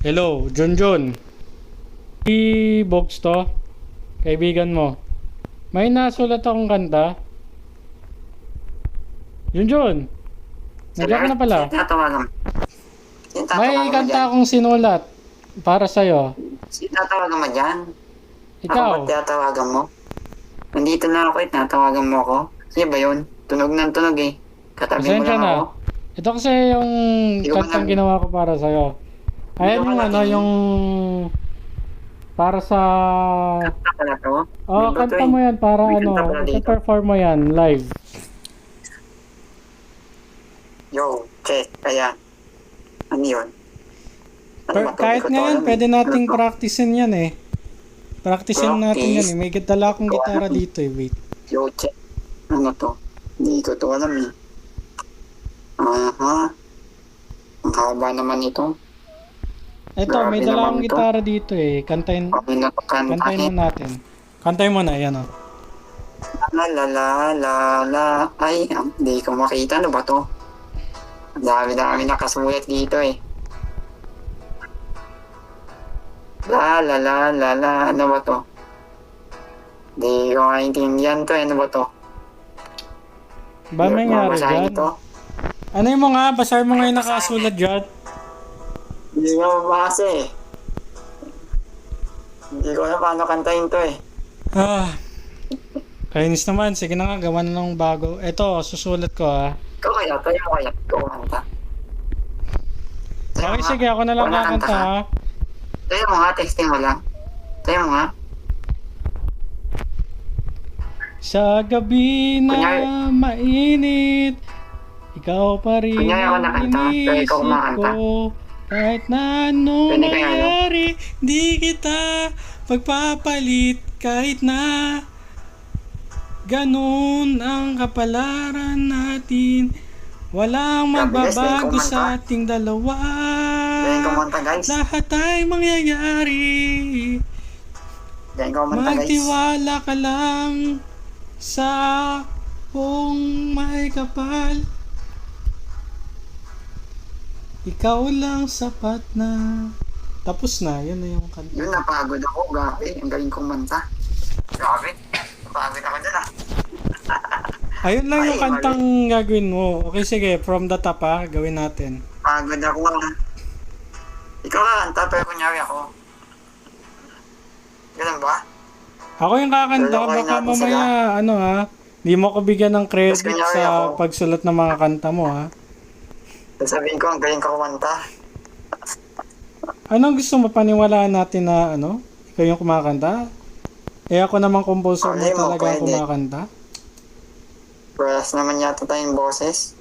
Hello, Junjun. Si Box to, kaibigan mo. May nasulat akong kanta. Junjun, nandiyan ka na pala. Sinatawagan. May kanta akong sinulat para sa'yo. Sinatawagan mo dyan? Ikaw, Ako ba't tinatawagan mo? Nandito na ako tinatawagan mo ako. Sino ba yun? Tunog ng tunog eh. Katabi mo pasensya lang ako. na. Ito kasi yung Hindi ko kantang na- ginawa ko para sa'yo. Ayan Hindi ko yung na- ano, yung para sa... Kanta pala to? Oh, Ano ba to kanta eh? mo yan para May ano, kanta pala dito. i-perform mo yan live. Yo, check. Kaya. Ano yun? Ano ba to? Kahit Hindi ko to ngayon, alam eh. pwede nating Ano to? practicein yan eh. Practicein natin yan Practice? eh. May dala akong Ito, gitara ano? dito eh. Wait. Yo, check. Ano to? Hindi ko to alam eh. Aha. Ang haba naman ito. Ito, may Grabe dala naman akong ito. gitara dito eh. Kantayin Kantahin. mo natin. Kantayin mo na, yan o. La la la la la. Ay, hindi ko makita. Ano ba to? Ang dami-dami nakasulat dito eh. La la la la la. Ano ba to? Hindi ko maintindihan to. Ano ba to? Ba may nangyari Babasahin dyan? ito. Ano yung mga, basahin mo nga yung nakasulat dyan? Hindi ko mabasa eh. Hindi ko na paano kantahin to eh. Ah, kainis naman. Sige na nga, gawa na ng bago. Ito, susulat ko ha. Ikaw kaya, tayo mo kaya. Ikaw kanta. Okay, sige, ako na lang Wala kakanta kanta ka. ha. Tayo mo nga, texting mo lang. Tayo mo nga. Sa gabi na Kunyari- mainit, ikaw pa rin Kunyari ako nakanta, pero ikaw inisip kumakanta. ko. Kahit na anong Pwede kaya, no? mangyari, di kita pagpapalit. Kahit na ganun ang kapalaran natin, walang Grabe, guys, magbabago galing sa kumanta. ating dalawa. Galing kumanta guys. Lahat ay mangyayari. Galing kumanta guys. Magtiwala ka lang sa kung may kapal. Ikaw lang sapat na. Tapos na, yan na yung kanta. Yun, napagod ako. Grabe, ang galing kumanta. Grabe, napagod ako dyan ah. Ayun lang yung Ay, kantang gagawin mo. Okay, sige, from the top ha, gawin natin. Pagod ako ah. Ikaw kanta, pero kunyari ako. Ganun ba? Ako yung kakanta, Lolokohin baka natin mamaya, ano ha, di mo ko bigyan ng credit Tapos kunyari sa ako. pagsulat ng mga kanta mo ha. Sasabihin ko, ang galing ko kumanta. Anong gusto mo, paniwalaan natin na ano, ikaw yung kumakanta? Eh ako naman composer mo Malay mo, talaga ang pwede. kumakanta? Whereas naman yata tayong boses.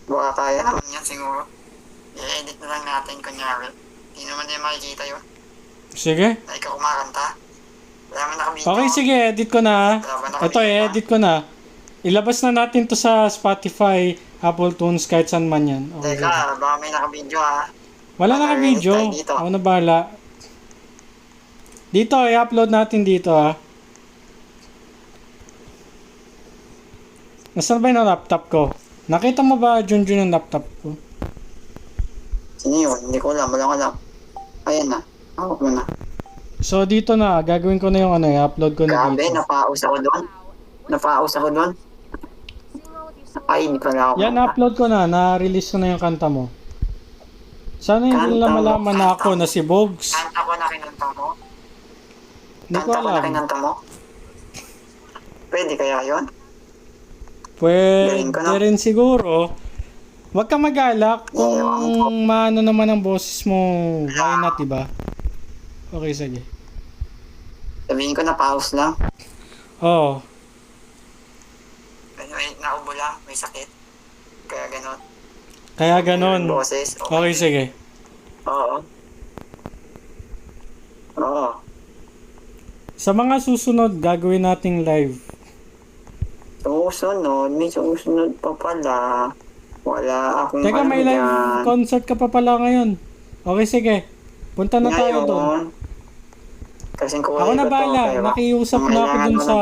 Baka kaya naman yan siguro. I-edit na lang natin, kunyari. Hindi naman din makikita yun. Sige. Na ikaw kumakanta. Wala man nakabito. Okay, sige, edit ko na. Wala ba Ito, nakabito? edit ko na. Ilabas na natin to sa Spotify, Apple Tunes, kahit saan man yan. Okay, sige. Teka, baka may nakabidyo ha. Wala Baka naka-video. release tayo dito. Ako na bahala. Dito, i-upload natin dito ha. Nasaan ba yung laptop ko? Nakita mo ba, Junjun, yung laptop ko? Sino yun? Hindi ko alam. Wala ko alam. Ayan na. Hawak mo na. So, dito na. Gagawin ko na yung ano, i-upload ko na Grabe, dito. napaus ako doon. Napaus ako doon. Ay, hindi pala ako. Yan, upload ko na. Na-release ko na yung kanta mo. Sana hindi Kanta nila mo, malaman na kanta ako mo. na si Bogs. Kanta ko na kinanta mo? Hindi ko Kanta ko na alam. kinanta mo? Pwede kaya yun? Pwede Galing ko na. rin siguro. Huwag ka mag-alak kung Ewan maano naman ang boses mo. Why not, diba? Okay, sige. Sabihin ko na pause lang. Oo. May naubo lang. May sakit. Kaya ganon. Kaya ganon. Boses. Okay, sige. Oo. Oo. Sa mga susunod, gagawin nating live. Susunod. May susunod pa pala. Wala akong Teka, alam may live yan. concert ka pa pala ngayon. Okay, sige. Punta na tayo doon. Ngayon, kasi kung Ako na bahala. Nakiusap na ako dun sa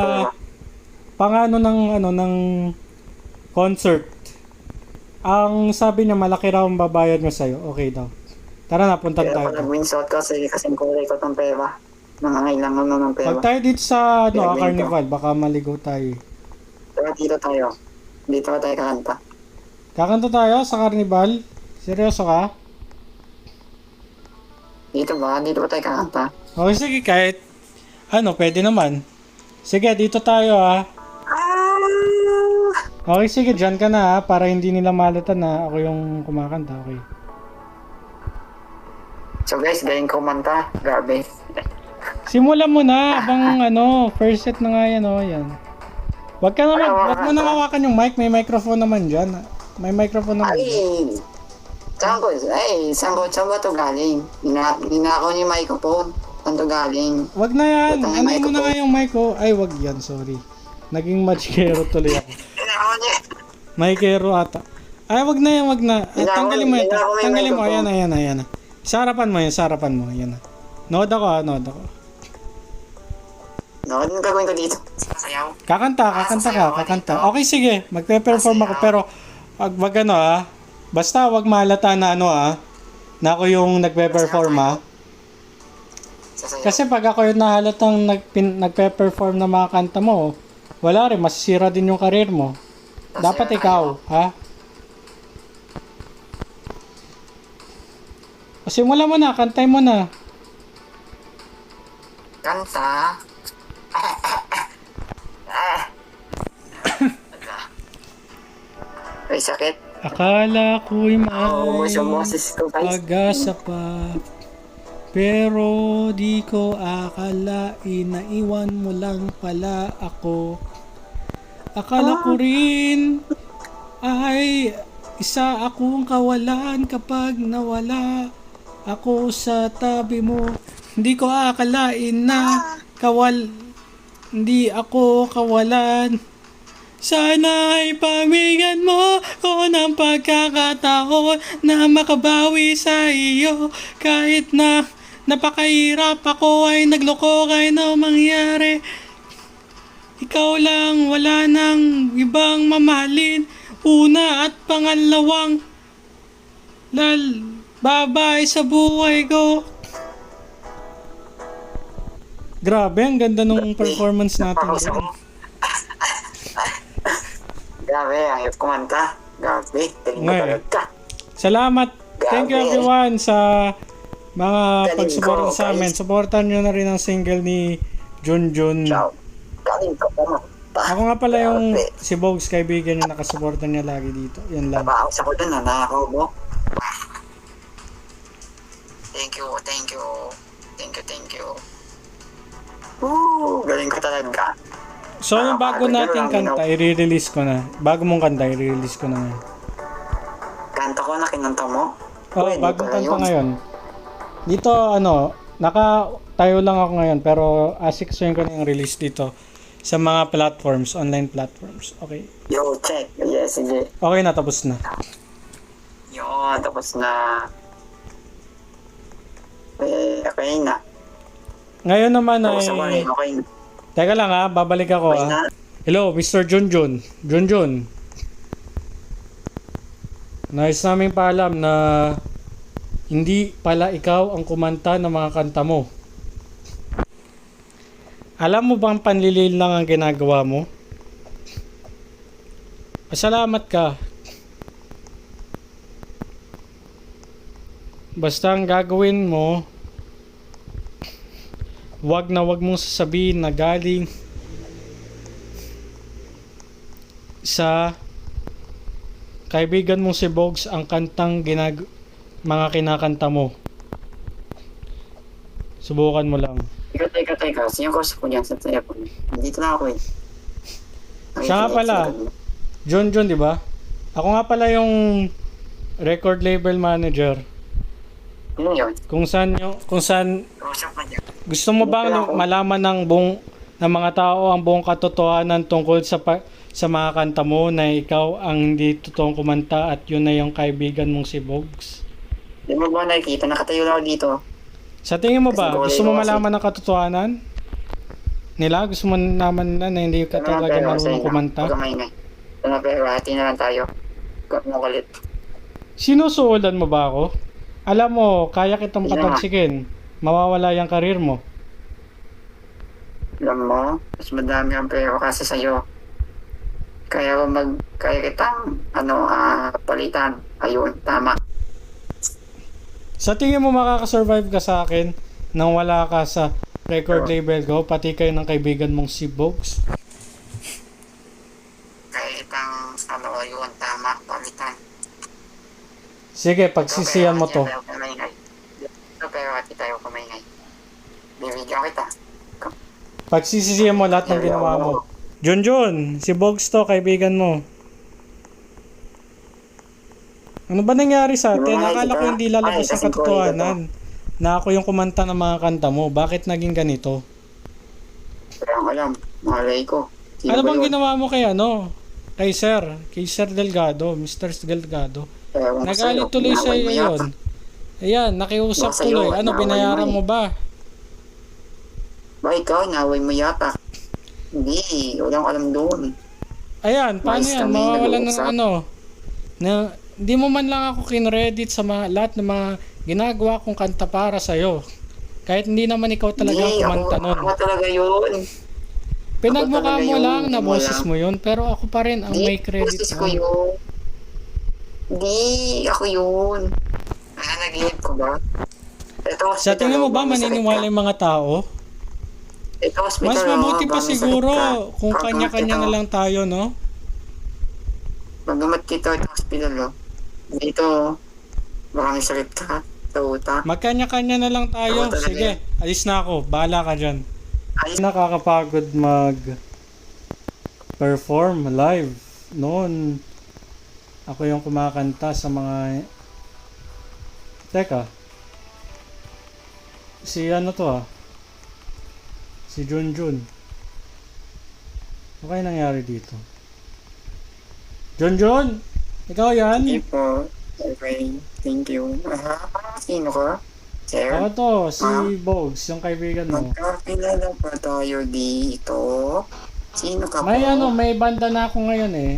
pangano ng ano ng concert. Ang sabi niya malaki raw ang babayad mo sa'yo. Okay daw. Tara na, punta Kaya tayo. pag nag-windshot ko, kasing kulay ko ng pera. Nangangailangan mo ng pera. Pag tayo dito sa Kaya carnival, baka maligaw tayo. Pero dito tayo. Dito ka tayo kakanta. Kakanta tayo sa carnival? Seryoso ka? Dito ba? Dito ba tayo kakanta? Okay, sige, kahit pwede naman. Sige, dito tayo ah. Okay, sige, dyan ka na para hindi nila malata na ako yung kumakanta, okay? So guys, galing kumanta. Grabe. Simulan mo na, abang first set na nga yan, yan. Wag mo nang hawakan yung mic, may microphone naman dyan. May microphone naman dyan. Saan ba ito galing? Ninakaw niyo yung microphone. Saan ito galing? Wag na yan, Ito, ano mo na nga yung mic ko. Ay, wag yan, sorry. Naging machikero tuloy ako. Ninakaw niya. Machikero ata. Ay, wag na yan, wag na. Tanggalin mo yan, tanggalin mo, ayan. Sa harapan mo, ayan na. Nood ako. No, anong gagawin ko dito? Sasayaw? Kakanta. Okay, sige. Magpe-perform ako pero wag basta wag malata na na ako yung nagpe-perform Sasayaw. Kasi pag ako yung nahalatang nagpe-perform na mga kanta mo, wala rin, masisira din yung career mo. Dapat ikaw, Simula mo na, kantay mo na. Kanta. Ay, sakit. Akala ko'y Oo, may sa boses ko, guys. pag-asa pa, pero di ko akalain na iwan mo lang pala ako. Akala ko rin ay isa akong kawalan kapag nawala ako sa tabi mo. Hindi ko akalain na hindi ako kawalan. Sana ay pamigyan mo ko ng pagkakataon na makabawi sa iyo. Kahit na napakahirap ako ay nagloko kahit na mangyari. Ikaw lang, wala nang ibang mamahalin. Una at pangalawang babay sa buhay ko. Grabe, ang ganda nung performance natin. Grabe, ang hirap kumanta. Grabe, galing mo talaga. Salamat. Thank you everyone sa mga Galing pagsuporta ko, sa amin. guys. Supportan nyo na rin ang single ni Junjun. Ciao. Galing ko kumanta. Ako nga pala yung Grabe. si Bogs, kaibigan nyo, nakasuporta niya lagi dito. Yan lang. Nabawas ako dun, nanakaw mo. Thank you. Galing ko talaga. So yung bago nating kanta, i-release ko na. Bago mong kanta, i-release ko na ngayon. Kanta ko na kinanta mo? Oo, Pwede bagong pala kanta yun. ngayon. Dito, tayo lang ako ngayon, pero asiksuin ko na yung release dito sa mga platforms, online platforms. Okay. Yo, check. Yes, sige. Okay na, tapos na. Yo, tapos na. Okay na. Ngayon naman Tapos ako ay... rin, okay na. Teka lang babalik ako Okay na. Hello, Mr. Junjun. Junjun. Nais namin paalam na hindi pala ikaw ang kumanta ng mga kanta mo. Alam mo bang panlilil lang ang ginagawa mo? Pasalamat ka. Basta ang gagawin mo, wag mong sasabihin na galing sa kaibigan mong si Bogs ang kantang mga kinakanta mo. Subukan mo lang. Teka. Sino ko ko niyan sa telephone? Dito na ako eh. Siya nga pala, Junjun, di ba? Ako nga pala yung record label manager. Ano yun? Kung saan Usap na dyan. gusto mo bang malaman ng mga tao ang buong katotohanan tungkol sa mga kanta mo na ikaw ang hindi totoong kumanta at yun na yung kaibigan mong si Bogs? Di mo ba nakikita? Nakatayo na ako dito. Sa tingin mo ba, Kasi gusto mo kasi- malaman ang katotohanan nila? Gusto mo naman na hindi ka talaga marunong kumanta? Huwag kamay na. Pero hati na lang tayo. Huwag mo kulit. Sinusuulan mo ba ako? Alam mo, kaya kitang Yeah. patalsikin. Mawawala yung karir mo. Alam mo, mas madami ang pera kasi sa'yo. Kaya kitang, palitan. Ayun, tama. Sa tingin mo makakasurvive ka sa akin nang wala ka sa record label ko, pati kayo ng kaibigan mong si Bogs? Kaya kitang, ayun, tama, palitan. Sige, pagsisiyan mo to. Ito pero at tayo kumaingay. Bibigyan kita. Pagsisisiyan mo lahat ng ginawa mo. Junjun, si Bogs to, kaibigan mo. Ano ba nangyari sa atin? Akala ko hindi lalabas ang katotohanan na ako yung kumanta ng mga kanta mo. Bakit naging ganito? Pero alam, malay ko. Sino Ano ba bang yun? ginawa mo kay ano? Kay Sir Delgado, Mr. Delgado. Ewan ko Nagalit sa'yo, tuloy sa inaway mo iyo yata. yun. Ayan, nakiusap Baka sa'yo, tuloy. Ano, inaway binayaran mo mo ba? Ba ikaw, inaway mo yata. Hindi, walang alam doon. Ayan, paano Mais yan? kami Mawawalan ng nag-uusap. ano? Na, di mo man lang ako kinredit sa lahat ng mga ginagawa kong kanta para sa'yo. Kahit hindi naman ikaw talaga ang Hindi, kumanta nun. ako talaga yun. Pinagmukha talaga mo yun, lang na hindi mo boses lang. mo yun, pero ako pa rin ang may credit boses ko mo. yun. Hindi, ako yun. Nanaginip ko ba? Ito, Sa tingin mo ba maniniwala yung mga tao? Ito, hospital. Mas mabuti pa baka may sakit siguro ka. kung Pag kanya-kanya gumat na kita, lang tayo, no? Pag gumat kita ito, hospital, dito, baka may sakit ka sa utak. Magkanya-kanya na lang tayo. Oo, talaga Sige, alis na ako. Bahala ka dyan. Ay, Nakakapagod mag-perform live. Noon, ako yung kumakanta sa mga... Teka. Si ano to Si Junjun. Ano kaya nangyari dito? Junjun! Ikaw yan? hindi po. Okay, thank you. Sino ka? Sir? Ako to, si Bogs, yung kaibigan mo. Magkakilala pa tayo dito. Sino ka May po? may banda na ako ngayon eh.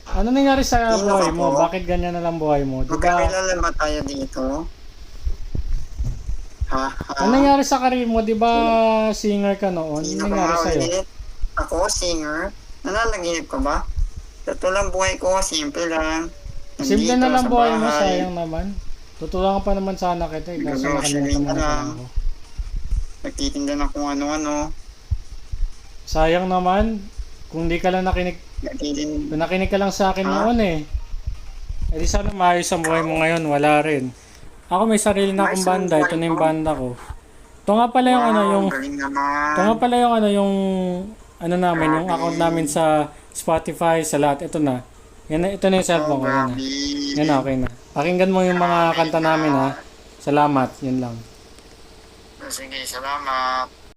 Ano nangyari sa Sino buhay ka mo? po? Bakit ganyan na lang buhay mo? Diba? Magkakilala ba tayo dito? Ha? Ano nangyari sa karir mo? Diba singer ka noon? Ano Sino ka nangyari nga sa'yo? ulit? Ako, singer? Nananaginip ka ba? Ito lang buhay ko, simple lang. Simple Nandito na lang sa buhay mo, bahay. sayang naman. Tutulungan pa naman sana kita eh, kaso Grocery nakalimutan mo na na lang. ako. Nagtitinda na kung ano-ano. Sayang naman, kung di ka lang nakinig, Nagtitinda. kung nakinig ka lang sa akin Ha? noon eh. Eh di sana maayos ang buhay mo ngayon, wala rin. Ako may sarili na akong Maayos ang banda, ito buhay na yung ko. banda ko. Ito nga pala yung ano, yung Galing naman. ito nga pala yung ano namin, yung account namin sa Spotify, sa lahat. Ito na. Yan na, ito na yung cellphone ko. Yan na. Grabe. Yan na, okay na. Pakinggan mo yung mga kanta namin ha. Salamat, yun lang. Sige, salamat.